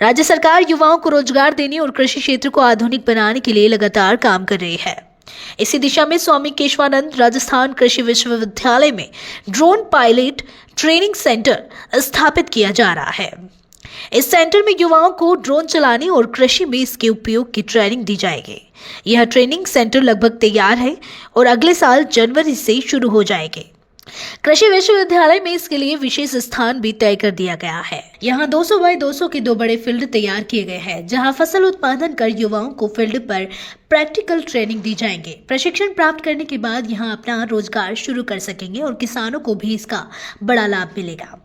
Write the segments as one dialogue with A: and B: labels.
A: राज्य सरकार युवाओं को रोजगार देने और कृषि क्षेत्र को आधुनिक बनाने के लिए लगातार काम कर रही है। इसी दिशा में स्वामी केशवानंद राजस्थान कृषि विश्वविद्यालय में ड्रोन पायलट ट्रेनिंग सेंटर स्थापित किया जा रहा है। इस सेंटर में युवाओं को ड्रोन चलाने और कृषि में इसके उपयोग की ट्रेनिंग दी जाएगी। यह ट्रेनिंग सेंटर लगभग तैयार है और अगले साल जनवरी से शुरू हो जाएगी। कृषि विश्वविद्यालय में इसके लिए विशेष स्थान भी तय कर दिया गया है। यहाँ 200 बाय 200 के 2 बड़े फील्ड तैयार किए गए हैं, जहाँ फसल उत्पादन कर युवाओं को फील्ड पर प्रैक्टिकल ट्रेनिंग दी जाएंगे। प्रशिक्षण प्राप्त करने के बाद यहाँ अपना रोजगार शुरू कर सकेंगे और किसानों को भी इसका बड़ा लाभ मिलेगा।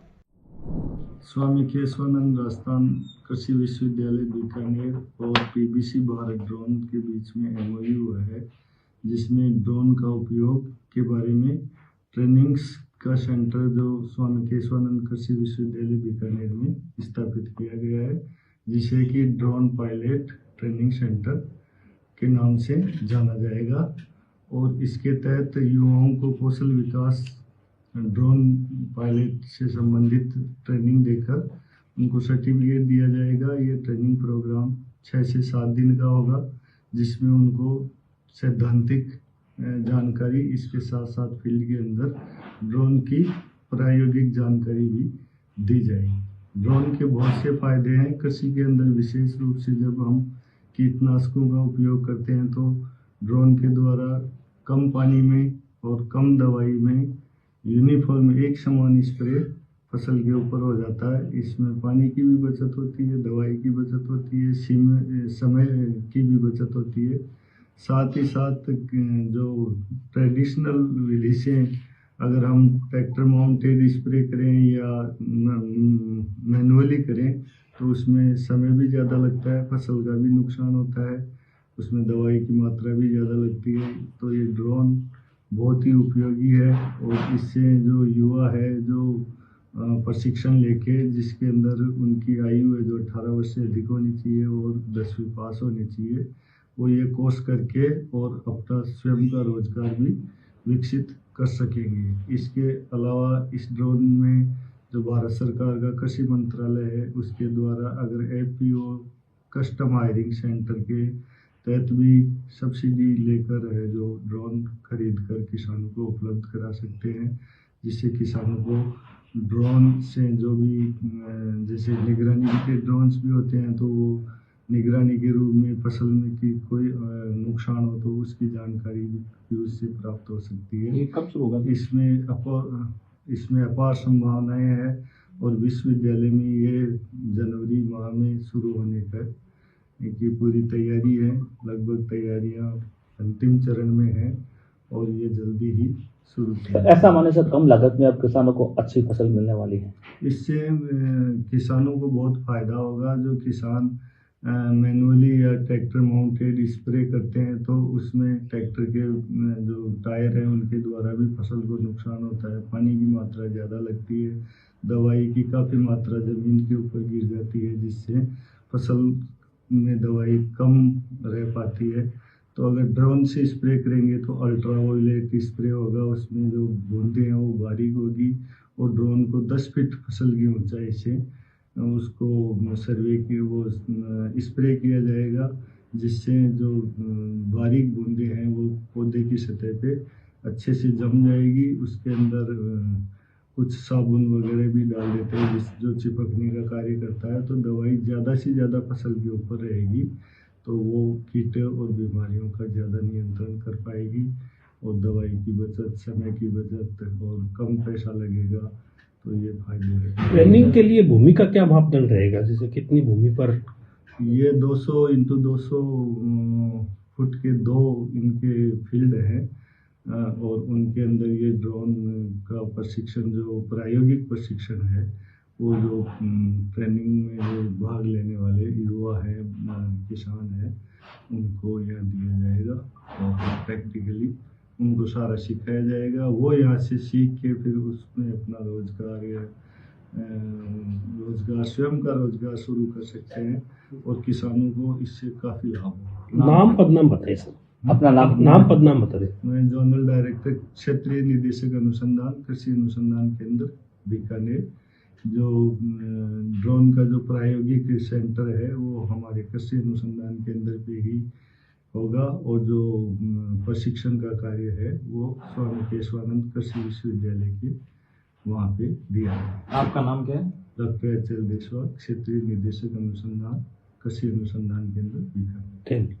B: स्वामी केशवानंद राजस्थान कृषि विश्वविद्यालय बीकानेर और पीबीसी भारत ड्रोन के बीच में एमओयू हुआ है, जिसमें ड्रोन का उपयोग के बारे में ट्रेनिंग्स का सेंटर जो स्वामी केशवानंद कृषि विश्वविद्यालय बीकानेर में स्थापित किया गया है, जिसे कि ड्रोन पायलट ट्रेनिंग सेंटर के नाम से जाना जाएगा। और इसके तहत युवाओं को कौशल विकास ड्रोन पायलट से संबंधित ट्रेनिंग देकर उनको सर्टिफिकेट दिया जाएगा। ये ट्रेनिंग प्रोग्राम 6 से 7 दिन का होगा, जिसमें उनको सैद्धांतिक जानकारी इसके साथ साथ फील्ड के अंदर ड्रोन की प्रायोगिक जानकारी भी दी जाएगी। ड्रोन के बहुत से फायदे हैं कृषि के अंदर, विशेष रूप से जब हम कीटनाशकों का उपयोग करते हैं तो ड्रोन के द्वारा कम पानी में और कम दवाई में यूनिफॉर्म एक समान स्प्रे फसल के ऊपर हो जाता है। इसमें पानी की भी बचत होती है, दवाई की बचत होती है, समय की भी बचत होती है। साथ ही साथ जो ट्रेडिशनल विधि से अगर हम ट्रैक्टर माउंटेड स्प्रे करें या मैनुअली करें तो उसमें समय भी ज़्यादा लगता है, फसल का भी नुकसान होता है, उसमें दवाई की मात्रा भी ज़्यादा लगती है। तो ये ड्रोन बहुत ही उपयोगी है और इससे जो युवा है जो प्रशिक्षण लेके जिसके अंदर उनकी आयु है जो 18 वर्ष से अधिक होनी चाहिए और 10वीं पास होनी चाहिए, वो ये कोर्स करके और अपना स्वयं का रोजगार भी विकसित कर सकेंगे। इसके अलावा इस ड्रोन में जो भारत सरकार का कृषि मंत्रालय है उसके द्वारा अगर एफपीओ कस्टम हायरिंग सेंटर के तहत भी सब्सिडी लेकर है जो ड्रोन खरीद कर किसानों को उपलब्ध करा सकते हैं, जिससे किसानों को ड्रोन से जो भी जैसे निगरानी के ड्रोन्स भी होते हैं तो वो निगरानी के रूप में फसल में की कोई नुकसान हो तो उसकी जानकारी भी उससे प्राप्त हो सकती है।
C: ये कब शुरू होगा?
B: इसमें अपार संभावनाएं हैं और विश्वविद्यालय में ये जनवरी माह में शुरू होने का की पूरी तैयारी है। लगभग तैयारियां अंतिम चरण में है और ये जल्दी ही शुरू
C: तो ऐसा माने से कम लागत में अब किसानों को अच्छी फसल मिलने वाली है।
B: इससे किसानों को बहुत फायदा होगा। जो किसान मैनुअली या ट्रैक्टर माउंटेड स्प्रे करते हैं तो उसमें ट्रैक्टर के जो टायर हैं उनके द्वारा भी फसल को नुकसान होता है, पानी की मात्रा ज़्यादा लगती है, दवाई की काफ़ी मात्रा ज़मीन के ऊपर गिर जाती है, जिससे फसल में दवाई कम रह पाती है। तो अगर ड्रोन से स्प्रे करेंगे तो अल्ट्रा वायलेट स्प्रे होगा, उसमें जो बूंदें हैं वो बारीक होगी और ड्रोन को 10 फीट फसल की ऊंचाई से उसको सर्वे की वो स्प्रे किया जाएगा, जिससे जो बारीक बूंदें हैं वो पौधे की सतह पे अच्छे से जम जाएगी। उसके अंदर कुछ साबुन वगैरह भी डाल देते हैं जो चिपकने का कार्य करता है, तो दवाई ज़्यादा से ज़्यादा फसल के ऊपर रहेगी तो वो कीट और बीमारियों का ज़्यादा नियंत्रण कर पाएगी और दवाई की बचत, समय की बचत और कम पैसा लगेगा, तो ये फायदे हैं।
C: ट्रेनिंग के लिए भूमि का क्या मापदंड रहेगा, जैसे कितनी भूमि पर?
B: ये 200 × 200 फुट के 2 इनके फील्ड हैं और उनके अंदर ये ड्रोन का प्रशिक्षण जो प्रायोगिक प्रशिक्षण है वो जो ट्रेनिंग में जो भाग लेने वाले युवा हैं, किसान हैं, उनको यहाँ दिया जाएगा और प्रैक्टिकली उनको सारा सिखाया जाएगा। वो यहाँ से सीख के फिर उसमें अपना रोजगार स्वयं का रोजगार शुरू कर सकते हैं और किसानों को इससे काफ़ी लाभ होगा।
C: नाम पदनाम बताइए सर, अपना नाम पदनाम बता दें।
B: मैं जोनल डायरेक्टर क्षेत्रीय निदेशक अनुसंधान कृषि अनुसंधान केंद्र बीकानेर जो ड्रोन का जो प्रायोगिक सेंटर है वो हमारे कृषि अनुसंधान केंद्र पे ही होगा और जो प्रशिक्षण का कार्य है वो स्वामी केशवानंद कृषि विश्वविद्यालय के वहाँ पे दिया है।
C: आपका नाम क्या है?
B: डॉक्टर एच एल देशवाल, क्षेत्रीय निदेशक अनुसंधान कृषि अनुसंधान केंद्र बीकानेर।
C: Thank you.